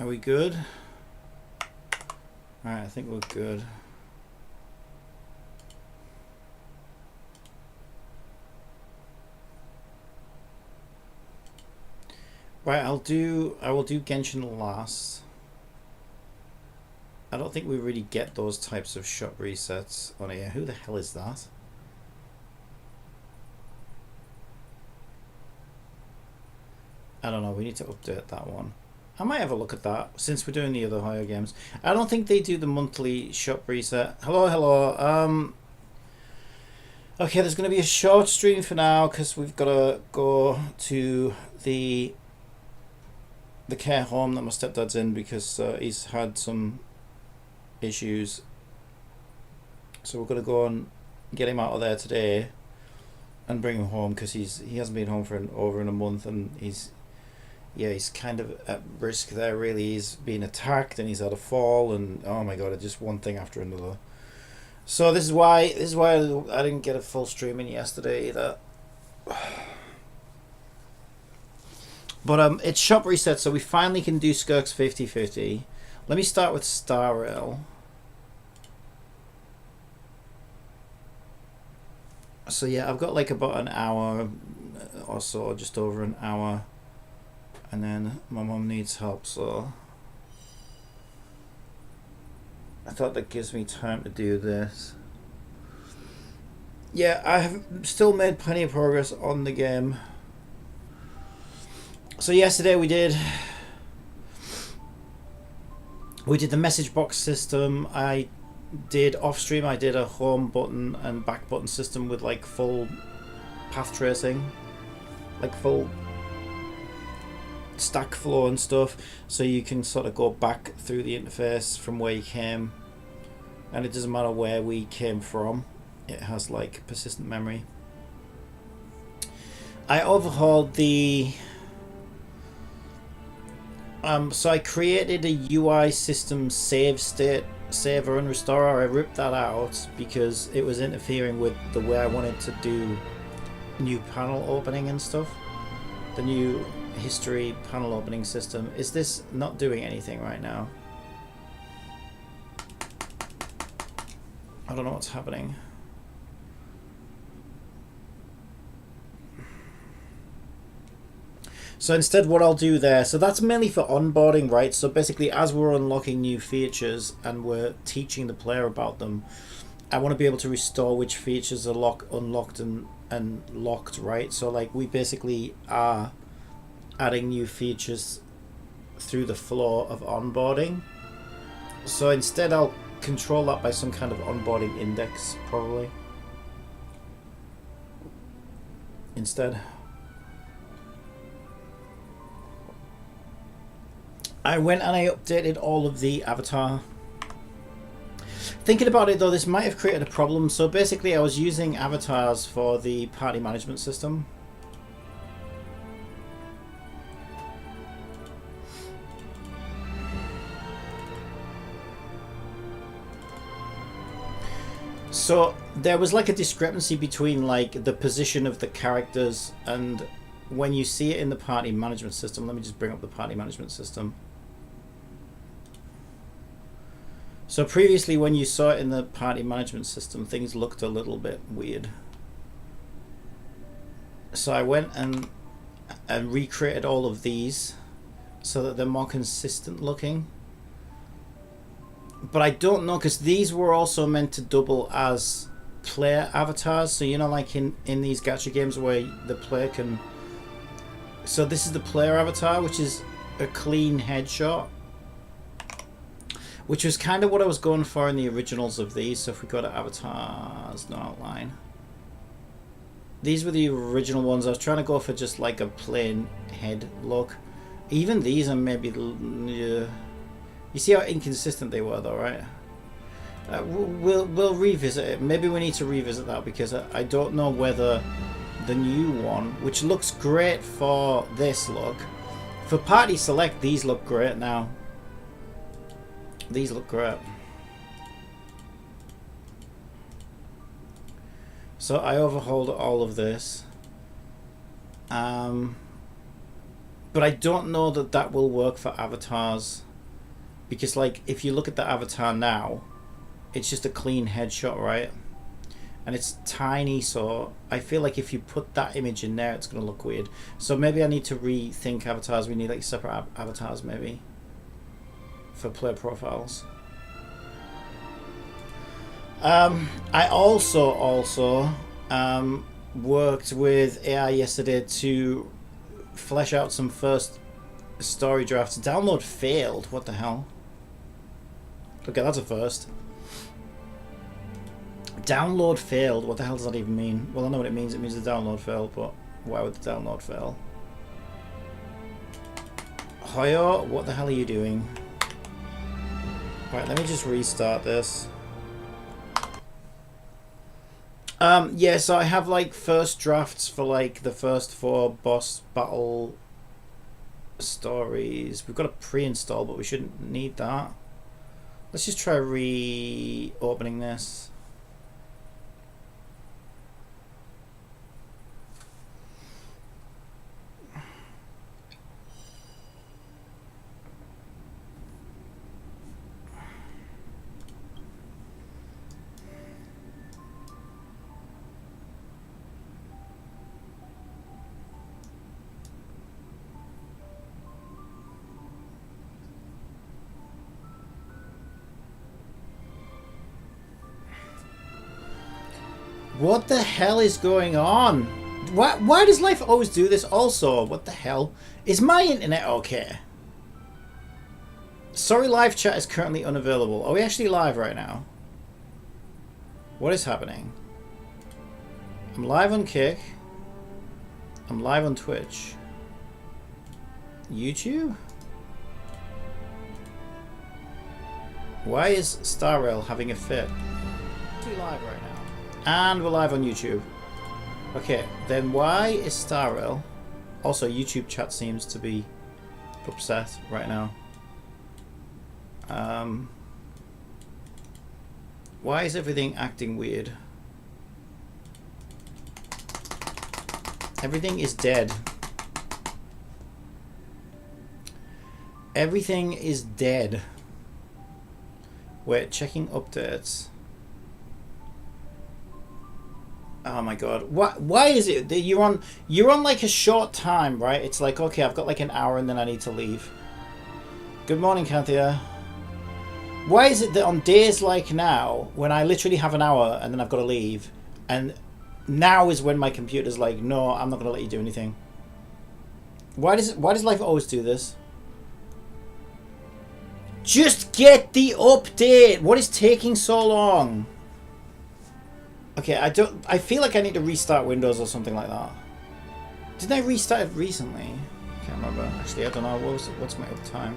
Are we good? Alright, I think we're good. Right, I will do Genshin last. I don't think we really get those types of shop resets on here. Who the hell is that? I don't know, we need to update that one. I might have a look at that since we're doing the other higher games. I don't think they do the monthly shop reset. Hello. Okay, there's going to be a short stream for now because we've got to go to the care home that my stepdad's in because he's had some issues. So we're going to go and get him out of there today and bring him home because he hasn't been home for over a month, and he's kind of at risk there. Really, he's been attacked and he's had a fall, and oh my god, it's just one thing after another. So this is why I didn't get a full stream in yesterday either. But it's shop reset, so we finally can do Skirk's 50/50. Let me start with Star Rail. So yeah, I've got like about an hour or so, just over an hour, and then my mum needs help, so I thought that gives me time to do this. Yeah, I have still made plenty of progress on the game. So yesterday we did the message box system. I did off stream, I did a home button and back button system with like full path tracing, like full stack flow and stuff, so you can sort of go back through the interface from where you came, and it doesn't matter where we came from, it has like persistent memory. I overhauled the so I created a UI system save state saver and restorer. I ripped that out because it was interfering with the way I wanted to do new panel opening and stuff. The new history panel opening system. Is this not doing anything right now? I don't know what's happening. So instead what I'll do there, so that's mainly for onboarding, right? So basically as we're unlocking new features and we're teaching the player about them, I want to be able to restore which features are unlocked and locked, right? So like we basically are adding new features through the flow of onboarding. So instead I'll control that by some kind of onboarding index probably. Instead. I went and I updated all of the avatar. Thinking about it though, this might have created a problem. So basically I was using avatars for the party management system. So there was like a discrepancy between like the position of the characters and when you see it in the party management system. Let me just bring up the party management system. So previously when you saw it in the party management system, things looked a little bit weird. So I went and recreated all of these so that they're more consistent looking. But I don't know, because these were also meant to double as player avatars. So you know, like in these gacha games where the player can... So this is the player avatar, which is a clean headshot, which was kind of what I was going for in the originals of these. So if we go to avatars, no outline. These were the original ones. I was trying to go for just like a plain head look. Even these are maybe... You see how inconsistent they were though, right? We'll revisit it. Maybe we need to revisit that because I don't know whether the new one, which looks great for this look. For Party Select, these look great now. These look great. So I overhauled all of this. But I don't know that that will work for avatars. Because like if you look at the avatar now, it's just a clean headshot, right? And it's tiny, so I feel like if you put that image in there, it's going to look weird. So maybe I need to rethink avatars. We need like separate avatars maybe for player profiles. I also worked with AI yesterday to flesh out some first story drafts. Download failed. What the hell? Okay, that's a first. Download failed. What the hell does that even mean? Well, I know what it means. It means the download failed, but why would the download fail? Hoyo, what the hell are you doing? Right, let me just restart this. Yeah, so I have like first drafts for like the first 4 boss battle stories. We've got a pre-install, but we shouldn't need that. Let's just try reopening this. What the hell is going on? Why does life always do this? Also, what the hell? Is my internet okay? Sorry, live chat is currently unavailable. Are we actually live right now? What is happening? I'm live on Kick. I'm live on Twitch. YouTube? Why is StarRail having a fit? We're live right now. And we're live on YouTube. Okay, then why is StarRail... Also, YouTube chat seems to be upset right now. Why is everything acting weird? Everything is dead. Everything is dead. We're checking updates. Oh my god. Why is it that you're on like a short time, right? It's like, okay, I've got like an hour and then I need to leave. Good morning, Canthia. Why is it that on days like now, when I literally have an hour and then I've got to leave, and now is when my computer's like, no, I'm not going to let you do anything. Why does life always do this? Just get the update. What is taking so long? Okay, I feel like I need to restart Windows or something like that. Didn't I restart it recently? I can't remember. Actually, I don't know. What's my uptime?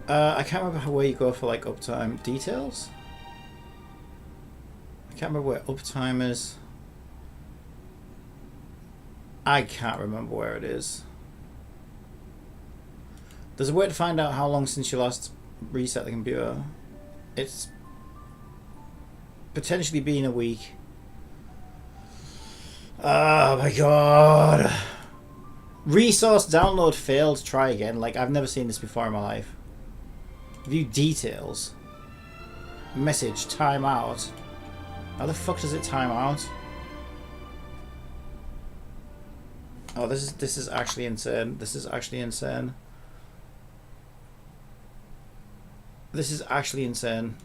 I can't remember where you go for like uptime details. I can't remember where uptime is. I can't remember where it is. There's a way to find out how long since you last reset the computer. It's potentially been a week. Oh my god. Resource download failed. Try again. Like, I've never seen this before in my life. View details. Message. Timeout. How the fuck does it time out? Oh, this is actually insane. This is actually insane. This is actually insane.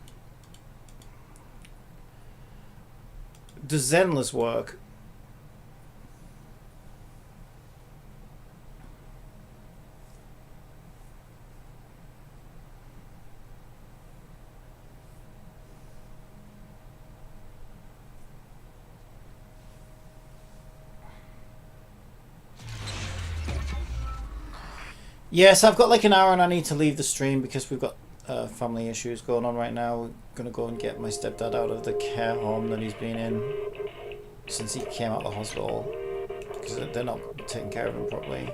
Does Zenless work? Yes, I've got like an hour and I need to leave the stream because we've got family issues going on right now. We're gonna go and get my stepdad out of the care home that he's been in since he came out of the hospital because they're not taking care of him properly.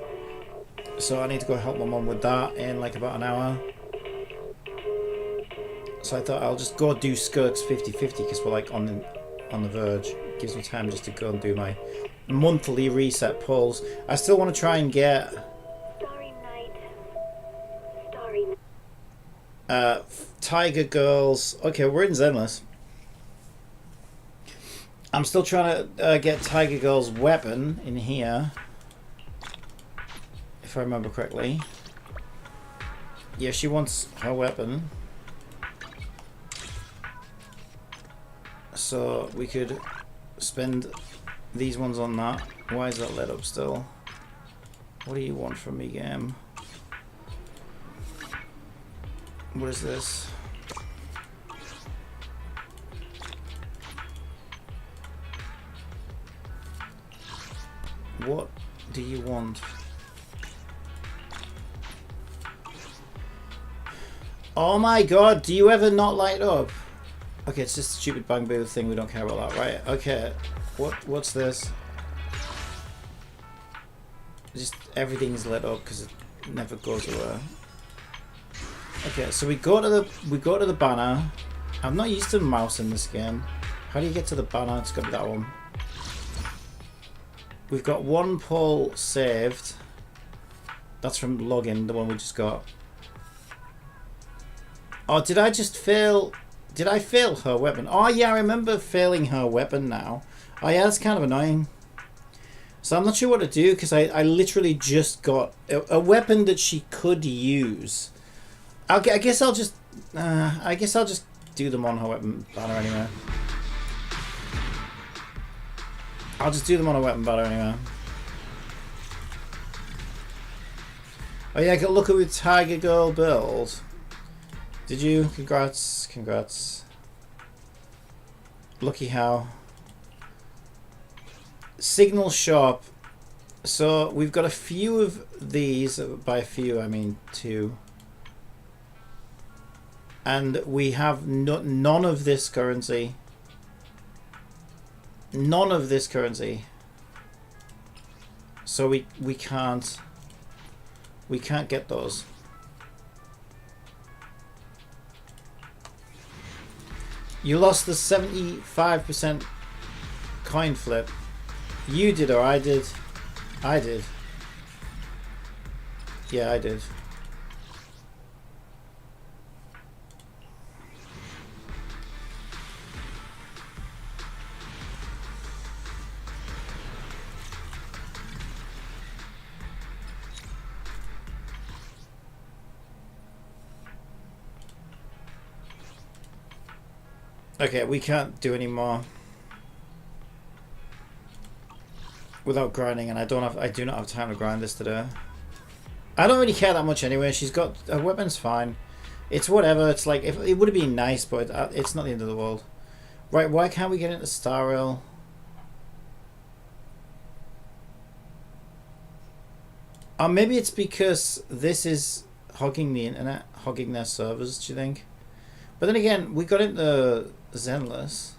So I need to go help my mum with that in like about an hour. So I thought I'll just go do Skirk's 50/50 because we're like on the verge. It gives me time just to go and do my monthly reset pulls. I still want to try and get Tiger Girls. Okay, we're in Zenless. I'm still trying to get Tiger Girl's weapon in here. If I remember correctly. Yeah, she wants her weapon. So we could spend these ones on that. Why is that lit up still? What do you want from me, game? What is this? What do you want? Oh my god, do you ever not light up? Okay, it's just a stupid bang boo thing, we don't care about that, right? Okay, what's this? Just everything's lit up because it never goes away. Okay, so we go to the banner. I'm not used to mouse in this game. How do you get to the banner? It's got to be that one. We've got one pull saved. That's from login, the one we just got. Oh, did I just fail? Did I fail her weapon? Oh yeah, I remember failing her weapon now. Oh yeah, that's kind of annoying. So I'm not sure what to do because I literally just got a weapon that she could use. I guess I'll just do them on her weapon banner anyway. I'll just do them on a weapon banner anyway. Oh yeah, I got look at with Tiger Girl build. Did you? Congrats, congrats. Lucky how. Signal shop. So we've got a few of these. By a few, I mean 2. And we have none of this currency. None of this currency. So we can't get those. You lost the 75% coin flip. You did or I did? I did. Yeah, I did. Okay, we can't do any more without grinding, and I do not have time to grind this today. I don't really care that much anyway. She's got her weapon's fine. It's whatever. It's like if it would have been nice, but it's not the end of the world. Right? Why can't we get into Star Rail? Maybe it's because this is hogging the internet, hogging their servers. Do you think? But then again, we got into Zenless.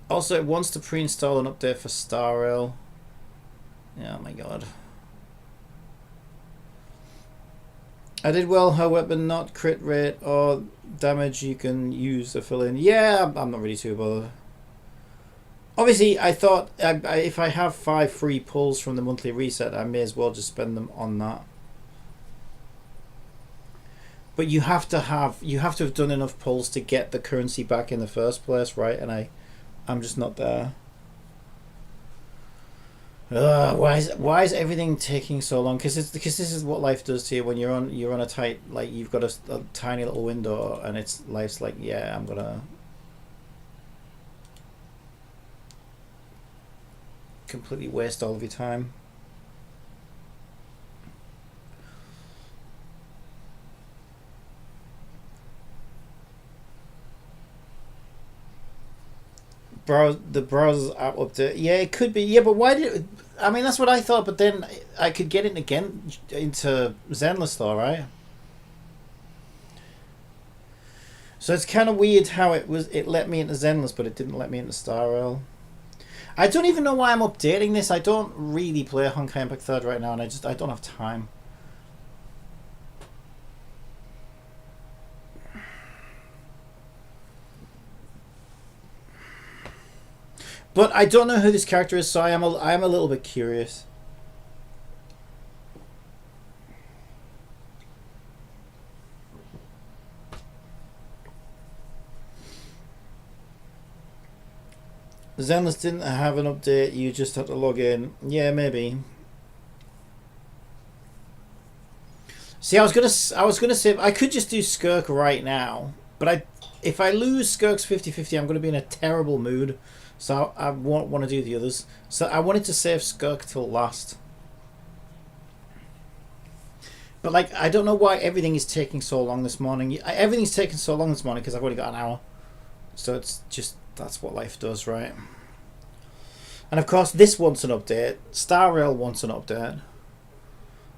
Also, it wants to pre-install an update for Star Rail. Yeah, oh my god. I did well. Her weapon, not crit rate or damage you can use to fill in. Yeah, I'm not really too bothered. Obviously, I thought if I have 5 free pulls from the monthly reset, I may as well just spend them on that. But you have to have done enough pulls to get the currency back in the first place, right? And I'm just not there. Why is everything taking so long? Because this is what life does to you when you're on a tight, like you've got a tiny little window and life's like, yeah, I'm gonna completely waste all of your time. The browser's app update. Yeah, it could be. Yeah, but why did? I mean, that's what I thought. But then I could get it again into Zenless, though, right? So it's kind of weird how it let me into Zenless, but it didn't let me into Star Rail. I don't even know why I'm updating this. I don't really play Honkai Impact 3rd right now, and I don't have time. But I don't know who this character is, so I am a little bit curious. Zenless didn't have an update, you just had to log in. Yeah, maybe. See, I was gonna say I could just do Skirk right now, but if I lose Skirk's 50-50, I'm gonna be in a terrible mood. So I won't want to do the others. So I wanted to save Skirk till last. But like, I don't know why everything is taking so long this morning. Everything's taking so long this morning because I've only got an hour. So it's just, that's what life does, right? And of course, this wants an update. Star Rail wants an update.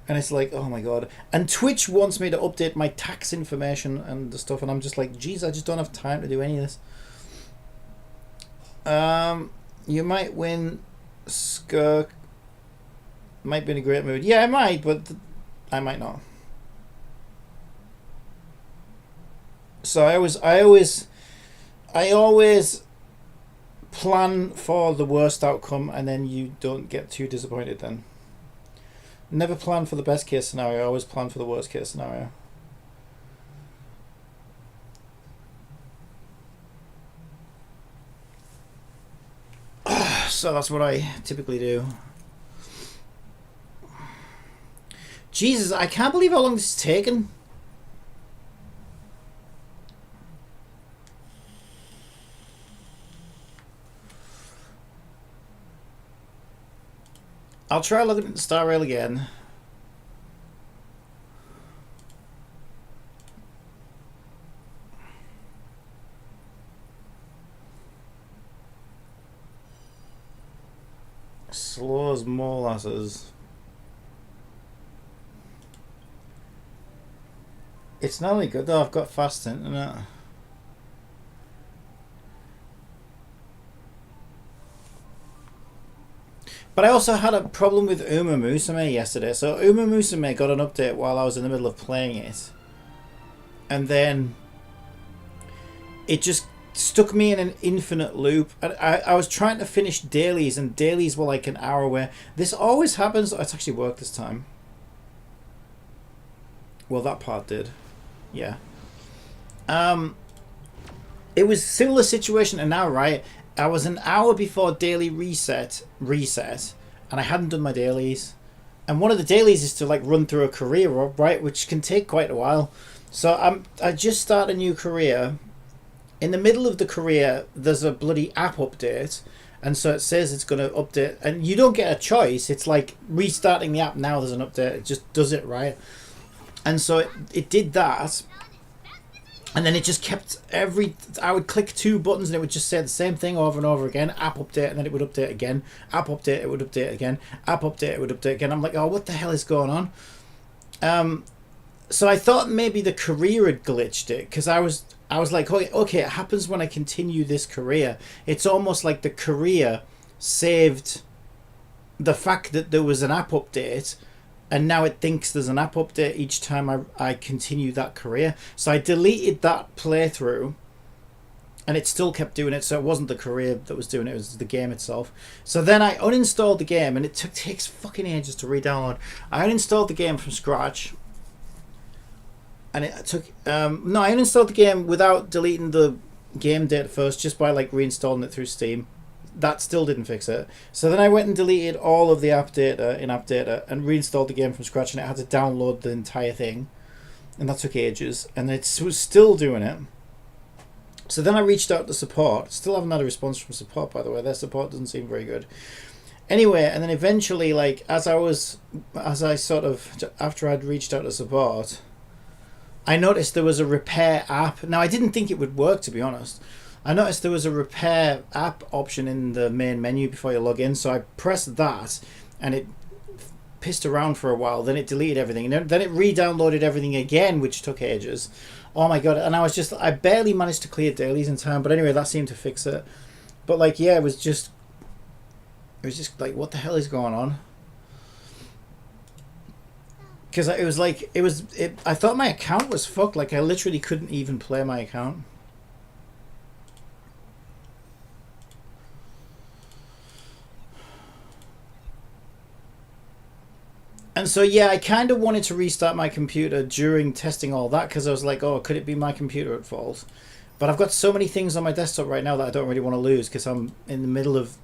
And it's like, oh my god. And Twitch wants me to update my tax information and the stuff. And I'm just like, geez, I just don't have time to do any of this. You might win. Skirk might be in a great mood. Yeah, I might, but I might not. So I always plan for the worst outcome, and then you don't get too disappointed then. Never plan for the best case scenario, always plan for the worst case scenario. So that's what I typically do. Jesus, I can't believe how long this has taken. I'll try logging into Star Rail again. Slow as molasses. It's not only good though, I've got fast internet. But I also had a problem with Uma Musume yesterday. So Uma Musume got an update while I was in the middle of playing it. And then it just stuck me in an infinite loop. And I was trying to finish dailies, and dailies were like an hour away. This always happens. Oh, it's actually worked this time. Well, that part did. Yeah. It was a similar situation, and now, right, I was an hour before daily reset, and I hadn't done my dailies. And one of the dailies is to like run through a career, right, which can take quite a while. So I just start a new career. In the middle of the career, there's a bloody app update, and so it says it's going to update, and you don't get a choice. It's like restarting the app now. There's an update. It just does it, right? And so it did that. And then it just kept I would click two buttons and it would just say the same thing over and over again. App update, and then it would update again. App update, it would update again. App update, it would update again. I'm like, oh, what the hell is going on? So I thought maybe the career had glitched it, because I was like, okay, it happens when I continue this career. It's almost like the career saved the fact that there was an app update, and now it thinks there's an app update each time I continue that career. So I deleted that playthrough, and it still kept doing it. So it wasn't the career that was doing it, it was the game itself. So then I uninstalled the game, and it takes fucking ages to re-download. I uninstalled the game from scratch, and it took no, I uninstalled the game without deleting the game data first, just by like reinstalling it through Steam. That still didn't fix it. So then I went and deleted all of the app data in app data and reinstalled the game from scratch, and it had to download the entire thing, and that took ages, and it was still doing it. So then I reached out to support. Still haven't had a response from support, by the way. Their support doesn't seem very good. Anyway, and then eventually, like, after I'd reached out to support, I noticed there was a repair app. Now, I didn't think it would work, to be honest. I noticed there was a repair app option in the main menu before you log in, so I pressed that, and it pissed around for a while. Then it deleted everything, and then it re-downloaded everything again, which took ages. Oh my god! And I barely managed to clear dailies in time. But anyway, that seemed to fix it. But like, yeah, it was just like, what the hell is going on? Because I thought my account was fucked. Like, I literally couldn't even play my account. And so, yeah, I kind of wanted to restart my computer during testing all that, because I was like, oh, could it be my computer at fault? But I've got so many things on my desktop right now that I don't really want to lose because I'm in the middle of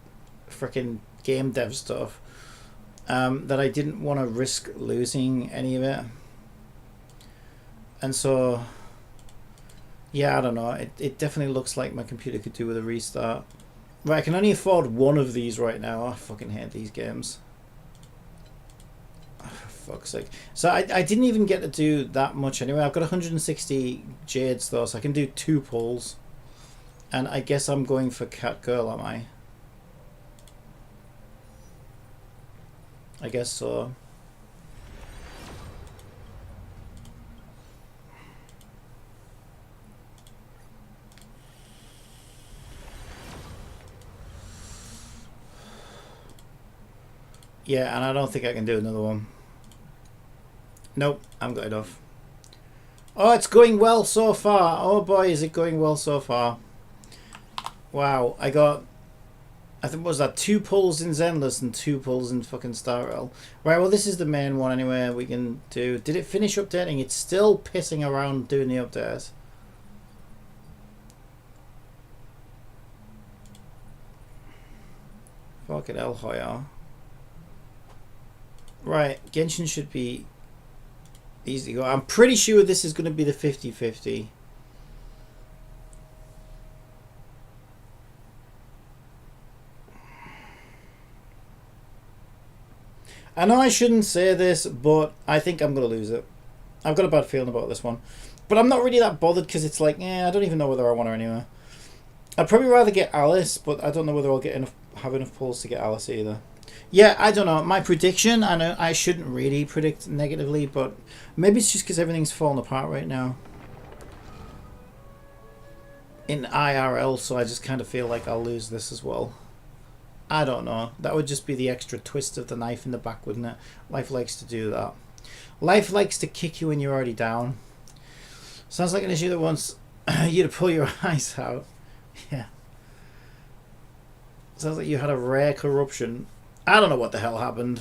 freaking game dev stuff, that I didn't want to risk losing any of it. And so, yeah, I don't know. It definitely looks like my computer could do with a restart. Right, I can only afford one of these right now. I fucking hate these games. Oh, for fuck's sake. So I didn't even get to do that much anyway. I've got 160 jades though, so I can do 2 pulls. And I guess I'm going for cat girl, am I? I guess so. Yeah, and I don't think I can do another one. Nope, I'm got enough. Oh, it's going well so far. Oh boy, is it going well so far. Wow, I think what was that, 2 pulls in Zenless and 2 pulls in fucking Star Rail. Right, well this is the main one anyway we can do. Did it finish updating? It's still pissing around doing the update. Fucking hell, Hoya. Right, Genshin should be easy to go. I'm pretty sure this is going to be the 50-50. I know I shouldn't say this, but I think I'm going to lose it. I've got a bad feeling about this one. But I'm not really that bothered because it's like, I don't even know whether I want her anyway. I'd probably rather get Alice, but I don't know whether I'll have enough pulls to get Alice either. Yeah, I don't know. My prediction, I know I shouldn't really predict negatively, but maybe it's just because everything's falling apart right now in IRL, so I just kind of feel like I'll lose this as well. I don't know. That would just be the extra twist of the knife in the back, wouldn't it? Life likes to do that. Life likes to kick you when you're already down. Sounds like an issue that wants you to pull your eyes out. Yeah. Sounds like you had a rare corruption. I don't know what the hell happened.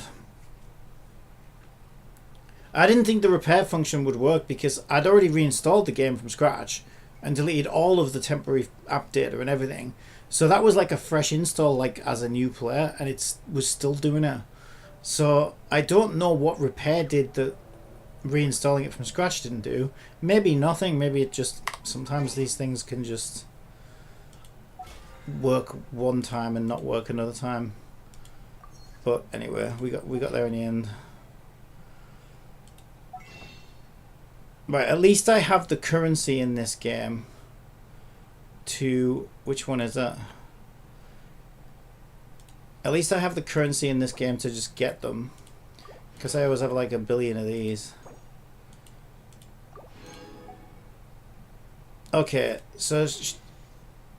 I didn't think the repair function would work because I'd already reinstalled the game from scratch and deleted all of the temporary app data and everything. So that was like a fresh install, like as a new player, and it was still doing it. So I don't know what repair did that reinstalling it from scratch didn't do. Maybe nothing. Maybe it just, sometimes these things can just work one time and not work another time. But anyway, we got there in the end. Right, at least I have the currency in this game to... Which one is that? At least I have the currency in this game to just get them. Because I always have like a billion of these. Okay, so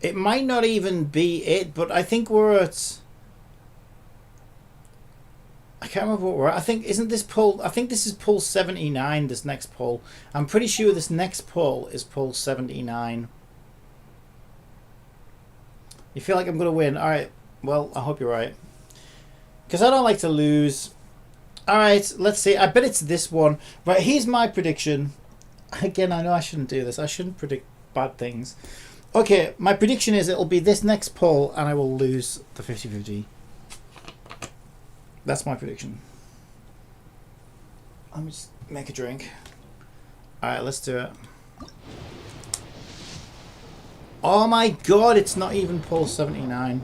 it might not even be it, but I think we're at... I can't remember what we're at. I think, isn't this pull... I think this is pull 79, this next pull. I'm pretty sure this next pull is pull 79. You feel like I'm going to win? Alright, well, I hope you're right. Because I don't like to lose. Alright, let's see. I bet it's this one. Right, here's my prediction. Again, I know I shouldn't do this. I shouldn't predict bad things. Okay, my prediction is it'll be this next pull and I will lose the 50-50. That's my prediction. Let me just make a drink. Alright, let's do it. Oh my god, it's not even pull 79.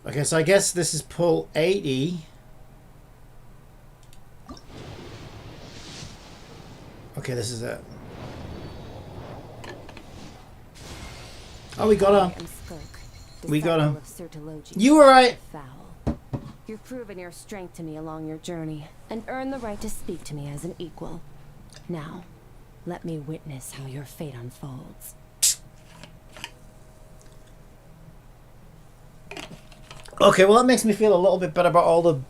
Okay, so I guess this is pull 80. Okay, this is it. Oh, we got her. Skirk, we got her. Of you were right. Foul. You've proven your strength to me along your journey and earned the right to speak to me as an equal. Now, let me witness how your fate unfolds. Okay, well that makes me feel a little bit better about all the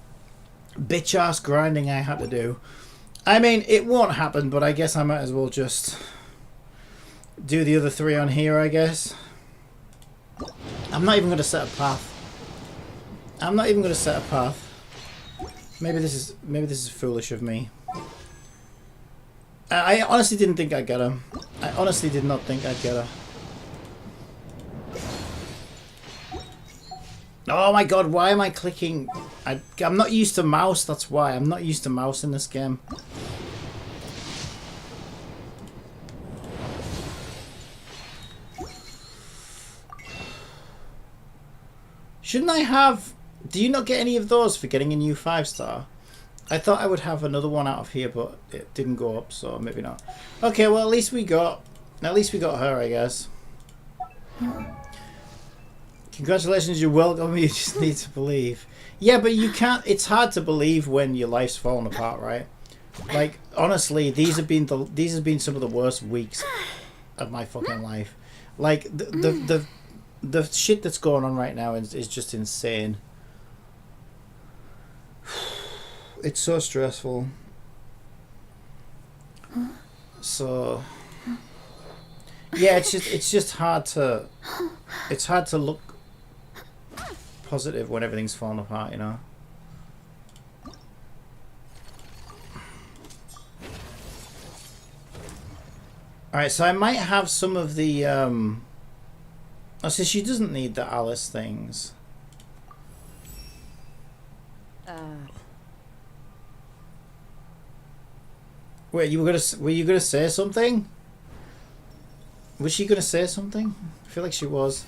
bitch-ass grinding I had to do. I mean, it won't happen, but I guess I might as well just do the other 3 on here, I guess. I'm not even going to set a path. I'm not even going to set a path. Maybe this is foolish of me. I honestly didn't think I'd get her. I honestly did not think I'd get her. Oh my god, why am I clicking? I'm not used to mouse, that's why. I'm not used to mouse in this game. Shouldn't I have... Do you not get any of those for getting a new 5-star? I thought I would have another one out of here, but it didn't go up, so maybe not. Okay, well at least we got her, I guess. Congratulations, you're welcome. You just need to believe. Yeah, but you can't. It's hard to believe when your life's falling apart, right? Like honestly, these have been some of the worst weeks of my fucking life. Like the shit that's going on right now is just insane. It's so stressful. So yeah, it's just hard to look positive when everything's falling apart, you know. Alright, so I might have some of the oh, so she doesn't need the Alice things. Wait, were you gonna say something? Was she gonna say something? I feel like she was.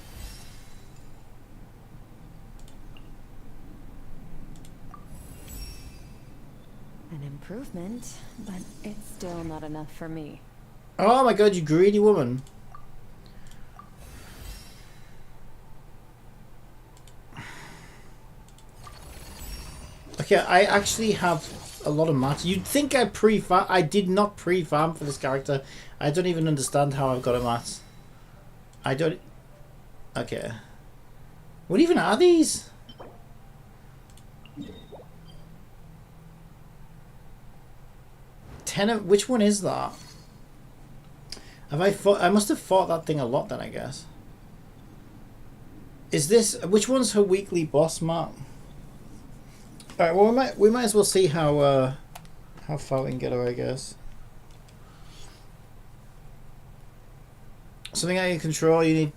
An improvement, but it's still not enough for me. Oh my god, you greedy woman. Okay, I actually have a lot of mats. You'd think I did not pre-farm for this character. I don't even understand how I've got a mat. I don't... Okay. What even are these? Which one is that? I must have fought that thing a lot then, I guess. Is this... Which one's her weekly boss mat? Alright, well we might as well see how far we can get her, I guess. Something out of your control, you need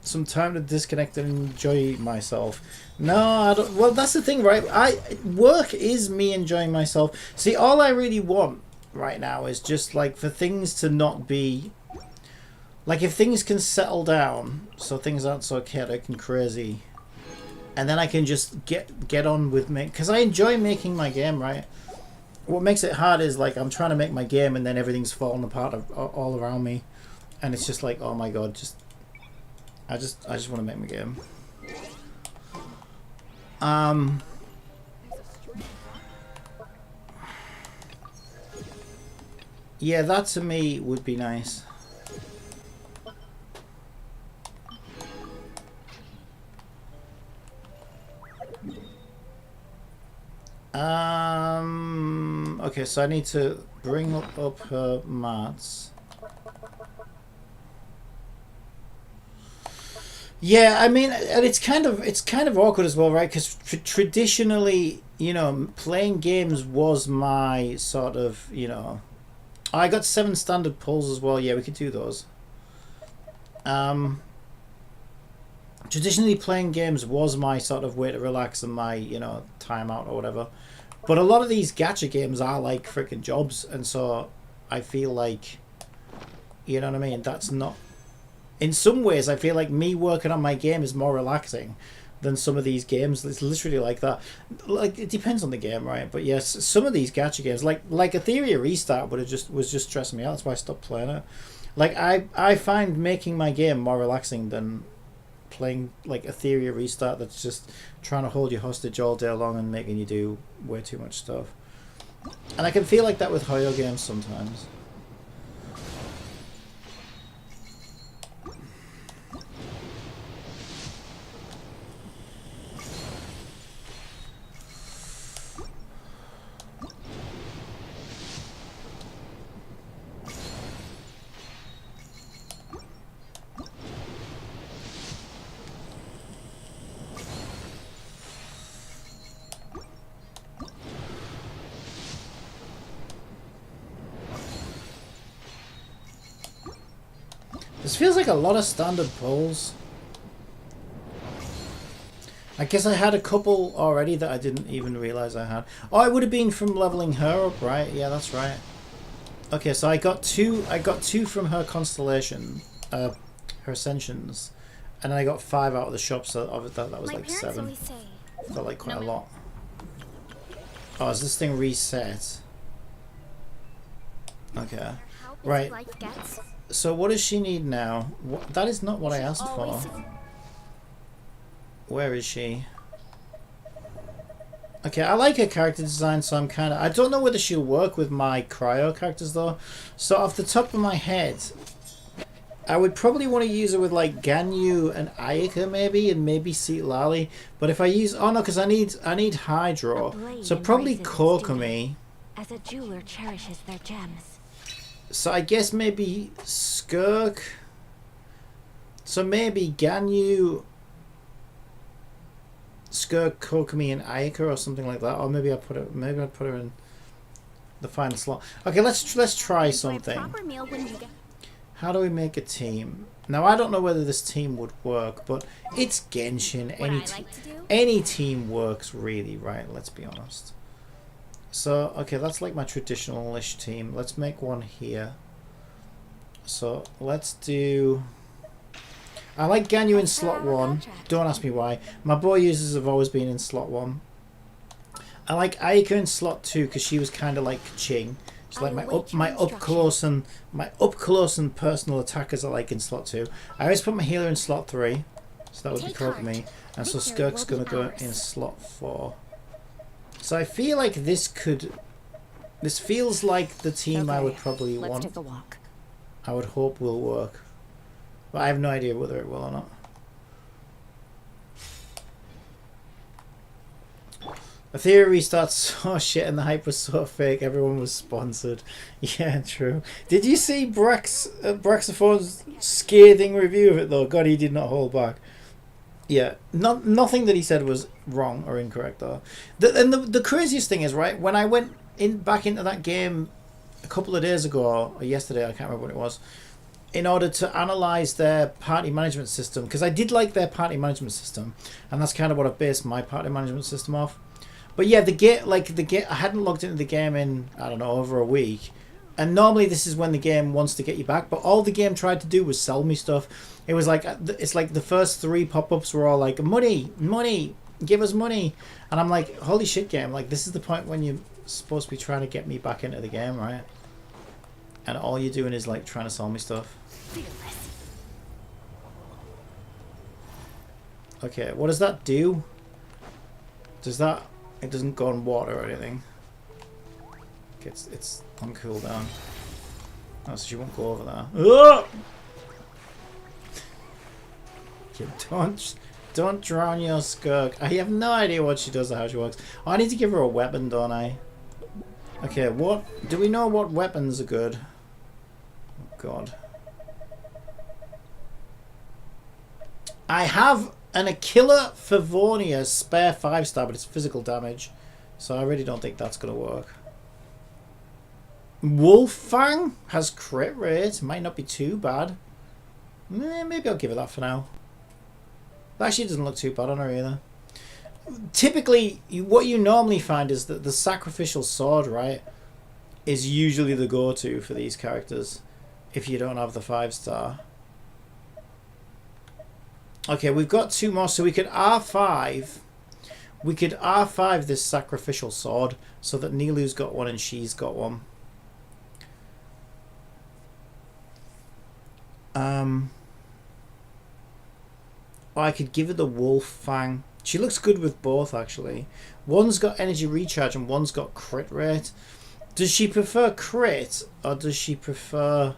some time to disconnect and enjoy myself. No, I don't... Well, that's the thing, right? Work is me enjoying myself. See, all I really want right now is just, like, for things to not be... Like, if things can settle down, so things aren't so chaotic and crazy... And then I can just get on with me, because I enjoy making my game, right? What makes it hard is like I'm trying to make my game and then everything's falling apart all around me, and it's just like, oh my god, I just want to make my game. Yeah, that to me would be nice. Okay, so I need to bring up her mats. Yeah, I mean, and it's kind of awkward as well, right? Because traditionally, you know, playing games was my sort of, you know, I got 7 standard pulls as well. Yeah, we could do those. Traditionally, playing games was my sort of way to relax and my, you know, time out or whatever. But a lot of these gacha games are like freaking jobs, and so I feel like, you know what I mean? That's not... In some ways, I feel like me working on my game is more relaxing than some of these games. It's literally like that. Like, it depends on the game, right? But yes, some of these gacha games, like Etheria Restart, was just stressing me out. That's why I stopped playing it. Like, I find making my game more relaxing than playing like Etheria Restart that's just trying to hold you hostage all day long and making you do way too much stuff. And I can feel like that with Hoyo games sometimes. This feels like a lot of standard pulls. I guess I had a couple already that I didn't even realize I had. Oh, it would have been from leveling her up, right? Yeah, that's right. Okay, so I got two from her constellation, her ascensions, and then I got 5 out of the shop, so that was like 7. Felt like quite a lot. Oh, is this thing reset? Okay. Right. So what does she need now? That is not what I asked for. Where is she? Okay, I like her character design, so I'm kind of... I don't know whether she'll work with my cryo characters, though. So off the top of my head, I would probably want to use her with, like, Ganyu and Ayaka, maybe, and maybe Seat Lali. But if I use... Oh, no, because I need Hydro. So probably Kokomi. As a jeweler cherishes their gems. So I guess maybe Skirk. So maybe Ganyu... Skirk, Kokomi, and Ayaka, or something like that, or maybe I'd put her in the final slot. Okay, let's try something. How do we make a team? Now I don't know whether this team would work, but it's Genshin. Any team works really, right? Let's be honest. So okay, that's like my traditional-ish team. Let's make one here. So let's do. I like Ganyu in slot 1. Don't ask me why. My boy users have always been in slot 1. I like Ayaka in slot 2 because she was kind of like Ching. She's like my up close and personal attackers I like in slot 2. I always put my healer in slot 3, so that would be Kokomi. And so Skirk's gonna go in slot 4. So I feel like this feels like the team I would probably want. Take a walk. I would hope will work. But I have no idea whether it will or not. The theory restarts so shit and the hype was so fake, everyone was sponsored. Yeah, true. Did you see Braxophone's scathing review of it though? God, he did not hold back. Yeah, nothing that he said was wrong or incorrect though. The craziest thing is, right, when I went back into that game a couple of days ago, or yesterday, I can't remember what it was, in order to analyze their party management system, because I did like their party management system, and that's kind of what I based my party management system off. But yeah, I hadn't logged into the game in, I don't know, over a week, and normally this is when the game wants to get you back, but all the game tried to do was sell me stuff. It was like, it's like the first 3 pop-ups were all like, money, give us money, and I'm like, holy shit, game, like this is the point when you're supposed to be trying to get me back into the game, right? And all you're doing is like trying to sell me stuff. Okay, what does that do? Does that... It doesn't go on water or anything. Okay, it's on cooldown. Oh, so she won't go over there. Oh! Okay, don't drown your Skirk. I have no idea what she does or how she works. Oh, I need to give her a weapon, don't I? Okay, what... Do we know what weapons are good? Oh, God. I have an Aquila Favonius spare 5-star, but it's physical damage. So I really don't think that's going to work. Wolffang has crit rate. Might not be too bad. Maybe I'll give it that for now. That actually doesn't look too bad on her either. Typically, what you normally find is that the sacrificial sword, right, is usually the go-to for these characters if you don't have the 5-star. Okay, we've got 2 more, so we could R5. We could R5 this sacrificial sword so that Nilu's got one and she's got one. Or I could give her the Wolf Fang. She looks good with both, actually. One's got energy recharge and one's got crit rate. Does she prefer crit or does she prefer...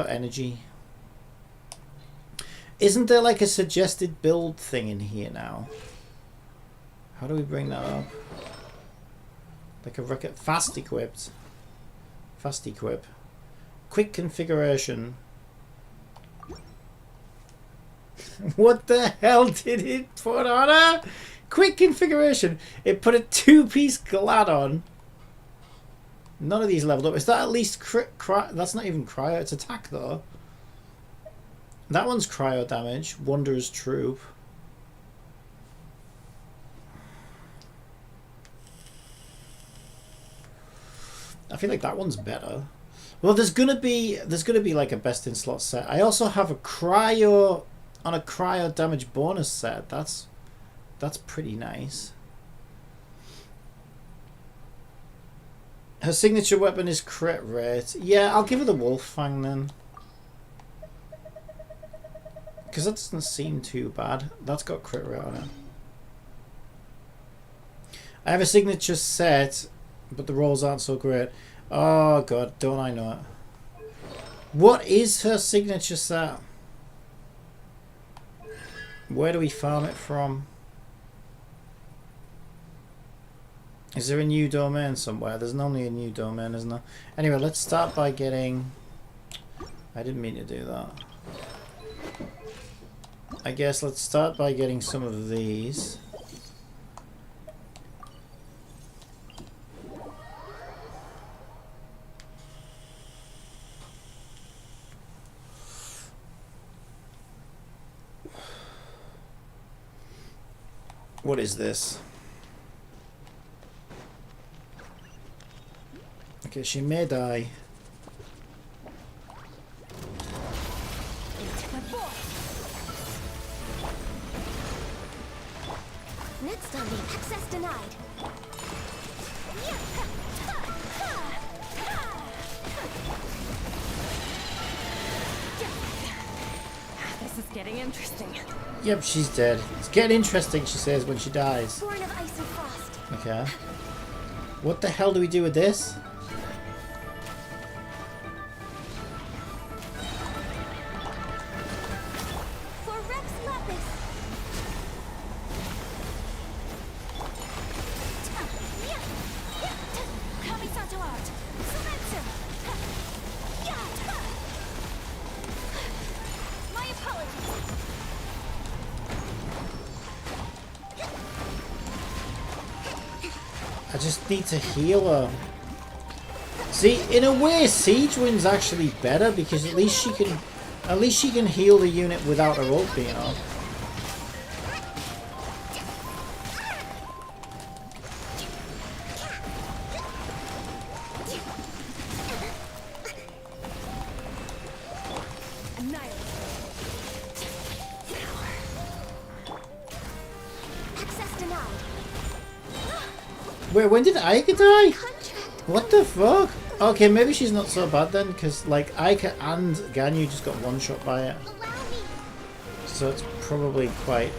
energy? Isn't there like a suggested build thing in here now? How do we bring that up? Like a record, fast equipped. Fast equip. Quick configuration. What the hell did it put on her? Quick configuration. It put a 2-piece glad on. None of these leveled up. Is that at least that's not even cryo, it's attack though. That one's cryo damage. Wanderer's Troop. I feel like that one's better. Well, there's gonna be like a best in slot set. I also have a cryo on a cryo damage bonus set. That's pretty nice. Her signature weapon is crit rate. Yeah, I'll give her the Wolf Fang then. Because that doesn't seem too bad. That's got crit rate on it. I have a signature set, but the rolls aren't so great. Oh god, don't I know it. What is her signature set? Where do we farm it from? Is there a new domain somewhere? There's normally a new domain, isn't there? Anyway, let's start by getting... I didn't mean to do that. I guess let's start by getting some of these. What is this? Okay, she may die. Next on the access denied. This is getting interesting. Yep, she's dead. It's getting interesting, she says when she dies. Born of ice and frost. Okay. What the hell do we do with this? For Rex Lapis. Kamisato art. Sumetsu. My apologies. I just need to heal her. See, in a way, Siege Wind's actually better because at least she can heal the unit without her ult being on. Access denied. Wait, when did Aika die? What the fuck? Okay, maybe she's not so bad then, because like Aika and Ganyu just got one shot by it. Allow me. So it's probably quite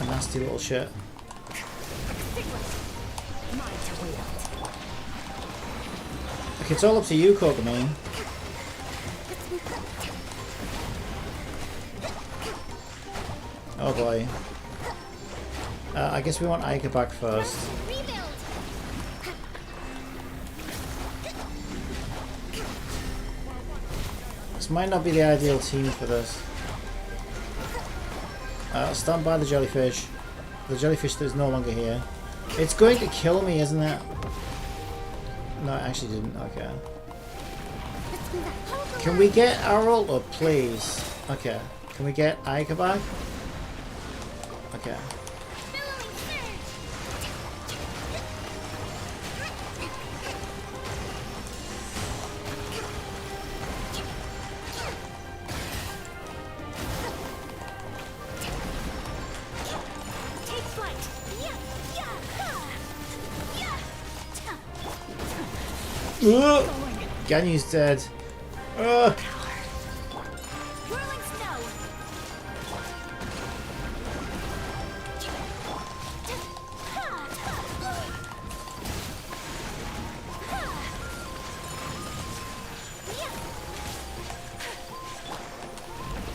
a nasty little shit. Okay, it's all up to you, Kogamine. Oh boy. I guess we want Aika back first. Rebuild. This might not be the ideal team for this. Stand by the jellyfish. The jellyfish that is no longer here. It's going to kill me, isn't it? No, it actually didn't. Okay. Can we get our ult up, please? Okay. Can we get Aika back? Okay. Billowing surge. Take flight. Ganyu's dead. Ugh. Whirling snow.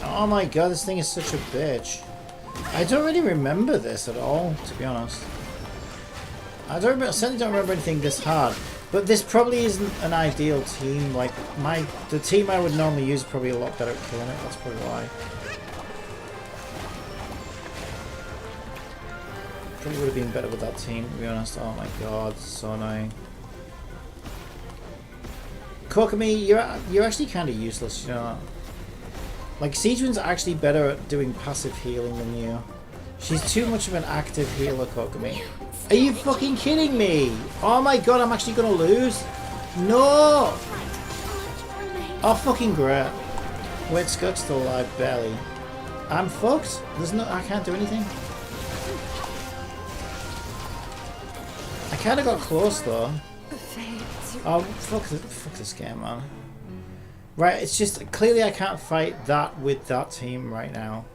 Oh my god, this thing is such a bitch. I don't really remember this at all, to be honest. I certainly don't remember anything this hard. But this probably isn't an ideal team. Like the team I would normally use is probably a lot better at killing it. That's probably why. Probably would have been better with that team, to be honest. Oh my god, so annoying. Kokomi, you're actually kind of useless, you know. Like, Siegwin's actually better at doing passive healing than you. She's too much of an active healer, Kokomi. Are you fucking kidding me? Oh my god, I'm actually gonna lose? No! Oh, fucking great. Wait, Skirk's still alive, barely. I'm fucked. There's no, I can't do anything. I kind of got close though. Oh, fuck this game, man. Right, it's just clearly I can't fight that with that team right now.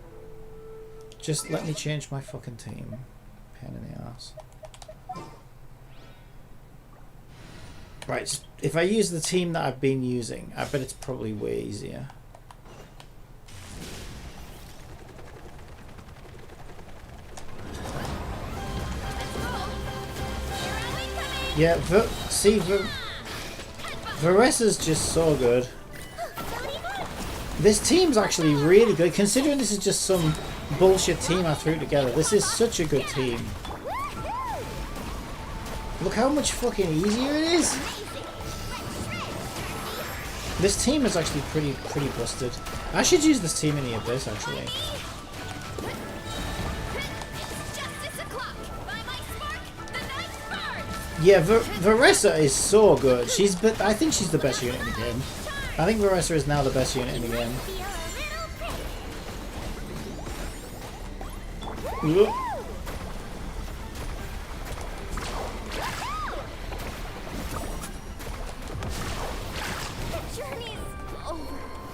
Just let me change my fucking team. Pain in the ass. Right, just, if I use the team that I've been using, I bet it's probably way easier. Yeah, Varessa's just so good. This team's actually really good, considering this is just some bullshit team I threw together. This is such a good team. Look how much fucking easier it is. This team is actually pretty busted. I should use this team in the Abyss actually. Yeah, Varessa is so good. I think she's the best unit in the game. I think Varessa is now the best unit in the game.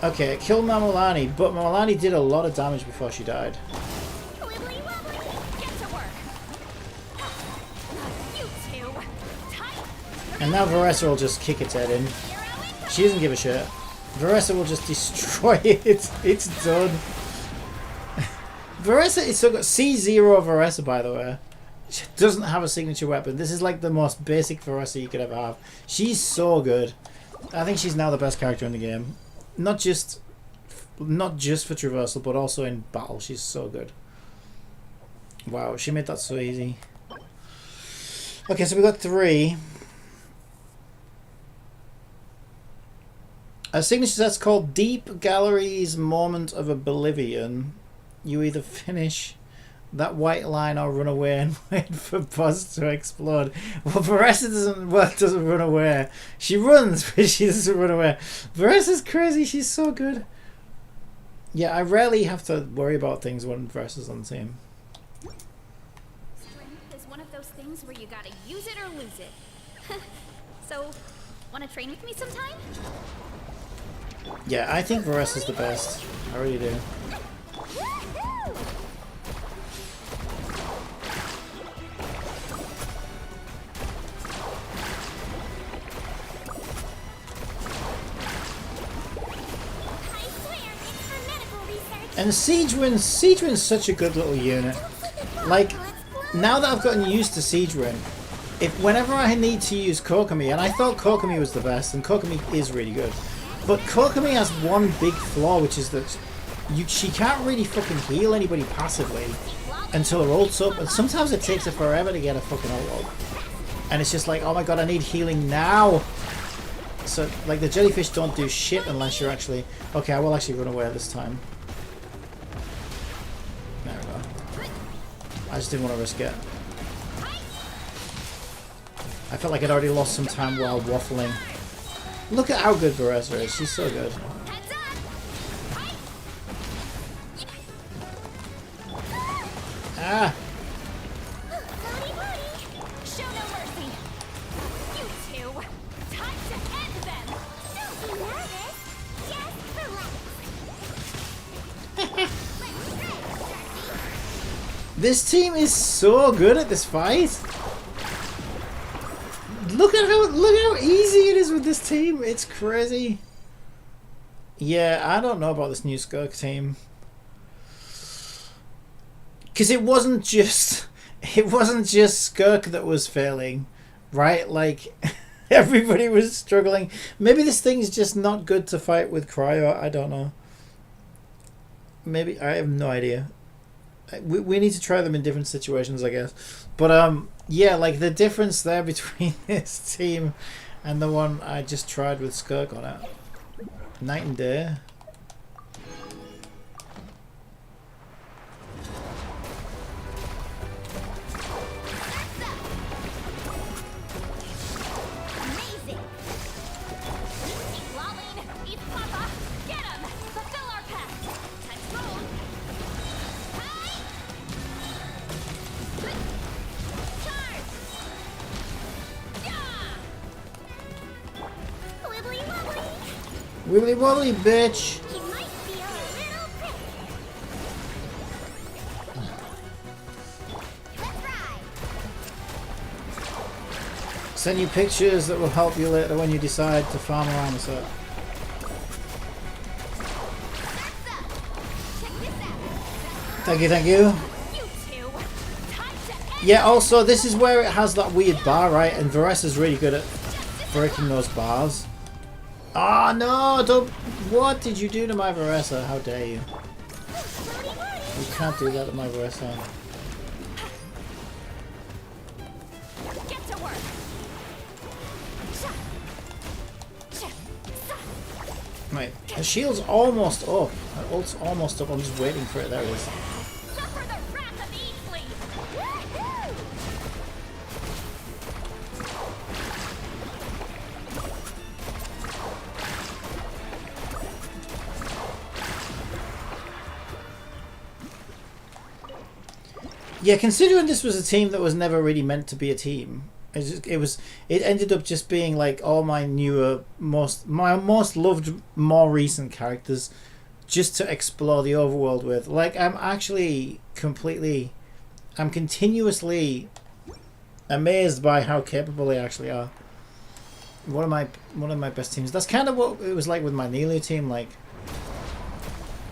Okay, kill Mamalani, but Mamalani did a lot of damage before she died. And now Varessa will just kick its head in. She doesn't give a shit. Varessa will just destroy it. It's done. Varessa is so good. C0 Varessa, by the way. She doesn't have a signature weapon. This is like the most basic Varessa you could ever have. She's so good. I think she's now the best character in the game. Not just for traversal, but also in battle. She's so good. Wow, she made that so easy. Okay, so we got 3. A signature set's called Deep Gallery's Moment of Oblivion. You either finish that white line or run away and wait for boss to explode. Well, Varessa doesn't run away. She runs, but she doesn't run away. Varessa's crazy. She's so good. Yeah, I rarely have to worry about things when Varessa's on the team. Strength is one of those things where you gotta use it or lose it. So, wanna train with me sometime? Yeah, I think Varessa's the best. I really do. And Siegwin's such a good little unit. Like, now that I've gotten used to Siegwin, whenever I need to use Kokomi, and I thought Kokomi was the best, and Kokomi is really good, but Kokomi has one big flaw, which is that she can't really fucking heal anybody passively until her ult's up, and sometimes it takes her forever to get a fucking ult up. And it's just like, oh my god, I need healing now! So, like, the jellyfish don't do shit unless you're actually... Okay, I will actually run away this time. There we go. I just didn't want to risk it. I felt like I'd already lost some time while waffling. Look at how good Varessa is. She's so good. Ah! Show no mercy. You two, time to end them. Don't be nervous. Just relax. This team is so good at this fight. Look at how easy it is with this team. It's crazy. Yeah, I don't know about this new Skirk team. Because it wasn't just Skirk that was failing, right? Like everybody was struggling. Maybe this thing's just not good to fight with Cryo. I don't know. Maybe I have no idea. We need to try them in different situations, I guess. But yeah, like the difference there between this team And the one I just tried with Skirk on it. Night and day. Amazing! Keep lolling! Eat Papa! Get him! Fulfill our pact! Time to roll! Hi! Charge! Yeah! Wibbly wobbly! Wibbly wobbly, bitch! He might be a little prick. Let's ride! Send you pictures that will help you later when you decide to farm around the set. Check this out! Thank you, thank you. You two! Time to end Yeah, also, this is where it has that weird bar, right? And Varesa's really good at breaking those bars. Ah, no! Don't... What did you do to my Varesa? How dare you? You can't do that to my Varesa. Get to work! Right, her shield's almost up. Her ult's almost up. I'm just waiting for it. There it is. Suffer the wrath of Eatley! Woohoo! Yeah, considering this was a team that was never really meant to be a team, it ended up just being like all my newer, my most loved, more recent characters, just to explore the overworld with. Like, I'm continuously amazed by how capable they actually are. One of my best teams. That's kind of what it was like with my Nilu team. Like,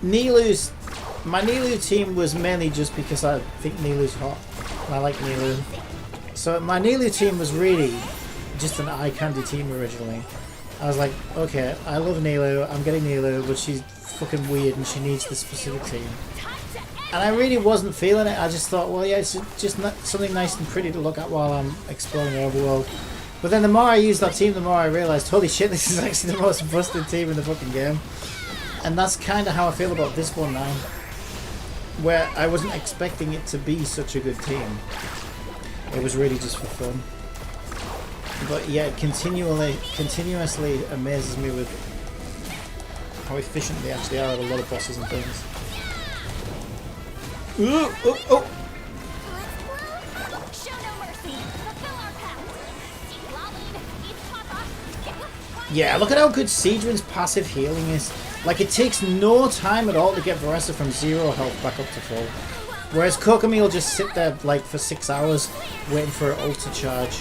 my Nilu team was mainly just because I think Nilu's hot. I like Nilu. So my Nilu team was really just an eye candy team originally. I was like, okay, I love Nilu, I'm getting Nilu, but she's fucking weird and she needs this specific team. And I really wasn't feeling it. I just thought, well, yeah, it's just something nice and pretty to look at while I'm exploring the overworld. But then the more I used that team, the more I realised, holy shit, this is actually the most busted team in the fucking game. And that's kind of how I feel about this one now. Where I wasn't expecting it to be such a good team. It was really just for fun. But yeah, it continuously amazes me with how efficient they actually are at a lot of bosses and things. Ooh, oh, oh. Show no mercy! Fulfill our pact! Keep lolling! Eat Papa! Yeah, look at how good Seedrin's passive healing is. Like, it takes no time at all to get Varesa from 0 health back up to full. Whereas Kokomi will just sit there, like, for 6 hours waiting for her ult to charge.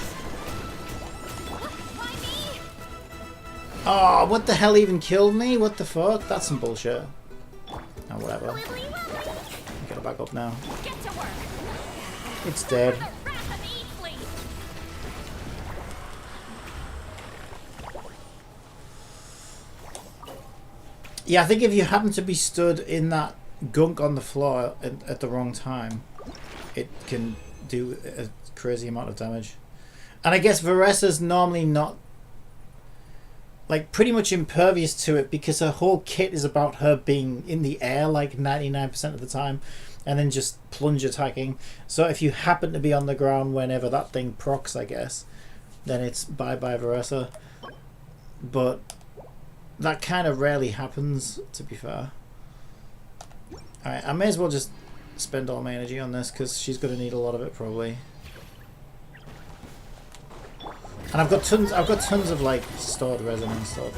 Oh, what the hell even killed me? What the fuck? That's some bullshit. Oh, whatever. Get it back up now. Get to work! It's dead. The wrath of Eatley! Yeah, I think if you happen to be stood in that gunk on the floor at the wrong time, it can do a crazy amount of damage. And I guess Varesa's normally not, like, pretty much impervious to it because her whole kit is about her being in the air like 99% of the time and then just plunge attacking. So if you happen to be on the ground whenever that thing procs, I guess, then it's bye-bye Varesa. But that kind of rarely happens, to be fair. Alright, I may as well just spend all my energy on this because she's going to need a lot of it probably. And I've got tons of like stored resin and stuff.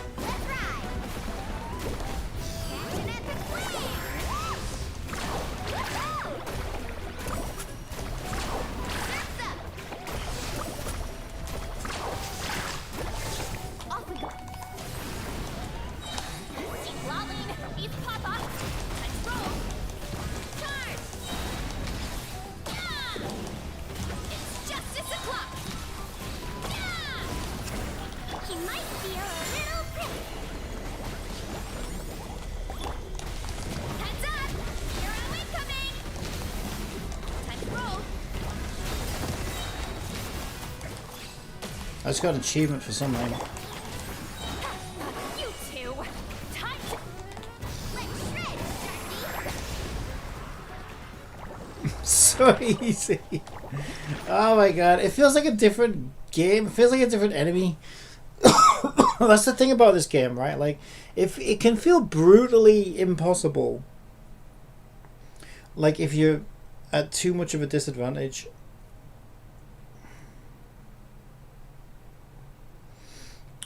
I just got an achievement for something. You two! Time to... Let's shred, Jersey! So easy. Oh my god. It feels like a different game. It feels like a different enemy. That's the thing about this game, right? Like, if it can feel brutally impossible. Like, if you're at too much of a disadvantage.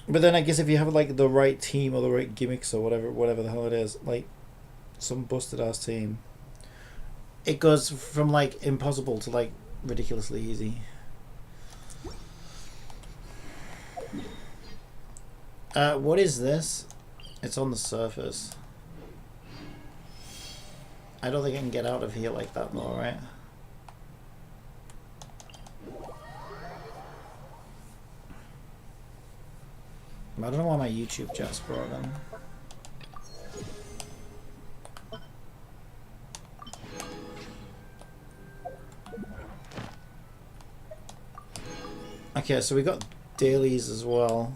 But then I guess if you have like the right team or the right gimmicks or whatever the hell it is, like some busted ass team, it goes from like impossible to like ridiculously easy. What is this? It's on the surface. I don't think I can get out of here like that though, right? I don't know why my YouTube chat's broken. Okay, so we got dailies as well.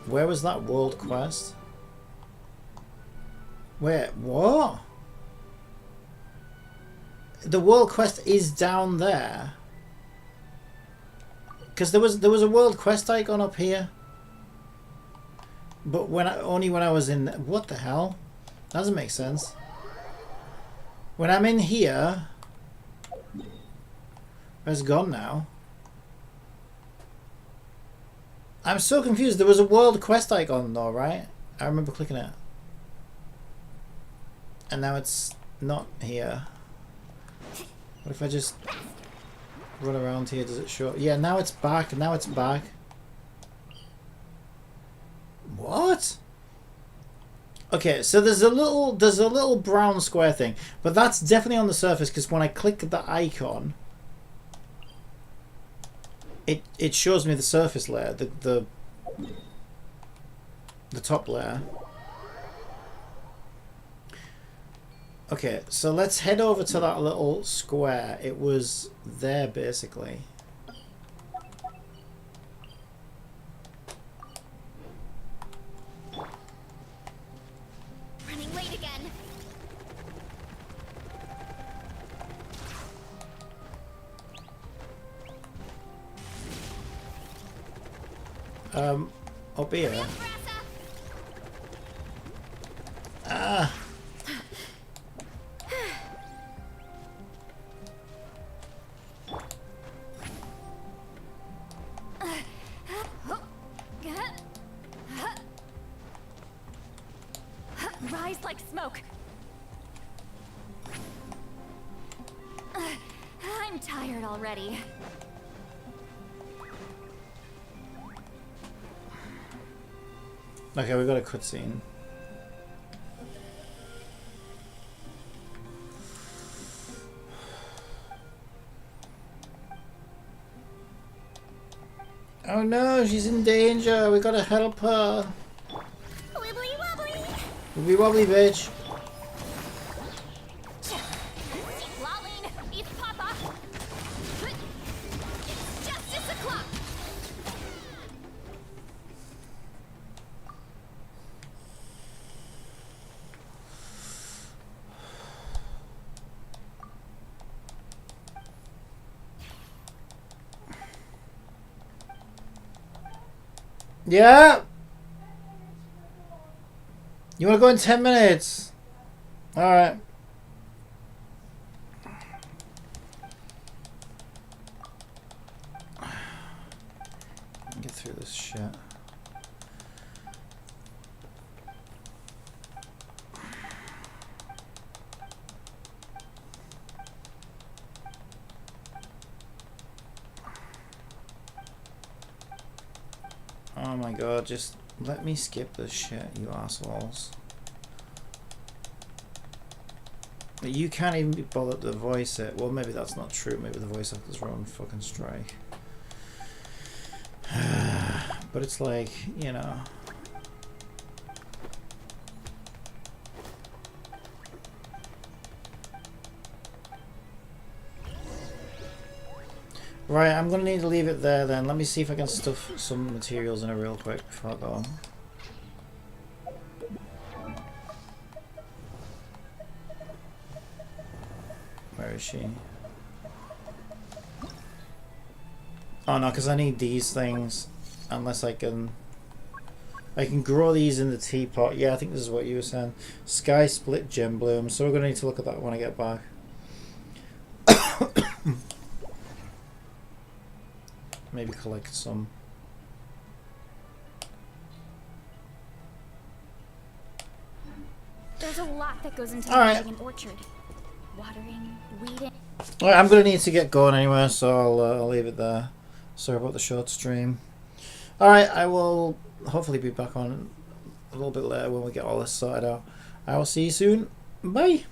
Where was that world quest? Where? What? The world quest is down there. Because there was a world quest icon up here. But only when I was in... What the hell? That doesn't make sense. When I'm in here... It's gone now. I'm so confused. There was a world quest icon though, right? I remember clicking it. And now it's not here. What if I just run around here? Does it show? Yeah, now it's back. Now it's back. What? Okay, so there's a little brown square thing, but that's definitely on the surface because when I click the icon, it shows me the surface layer, the top layer. Okay, so let's head over to that little square. It was there basically. Running late again. Up here. Ah. Rise like smoke. I'm tired already. Okay, we got a cutscene. Oh no, she's in danger. We gotta help her. Wibbly wobbly. Wobbly wobbly, bitch. Lolling. Eat Papa. It's justice o'clock. Yeah. You want to go in 10 minutes? All right. Get through this shit. Oh my god, just let me skip this shit, you assholes. But you can't even be bothered to voice it. Well, maybe that's not true. Maybe the voice actors are on fucking strike. But it's like, you know. Right, I'm gonna need to leave it there then. Let me see if I can stuff some materials in it real quick before I go. Where is she? Oh no, because I need these things. Unless I can grow these in the teapot. Yeah, I think this is what you were saying. Sky split gem bloom. So we're gonna need to look at that when I get back. Maybe collect some. There's a lot that goes into Alright. managing an orchard. Watering, weeding. Alright, I'm gonna need to get going anyway, so I'll leave it there. Sorry about the short stream. Alright, I will hopefully be back on a little bit later when we get all this sorted out. I will see you soon. Bye.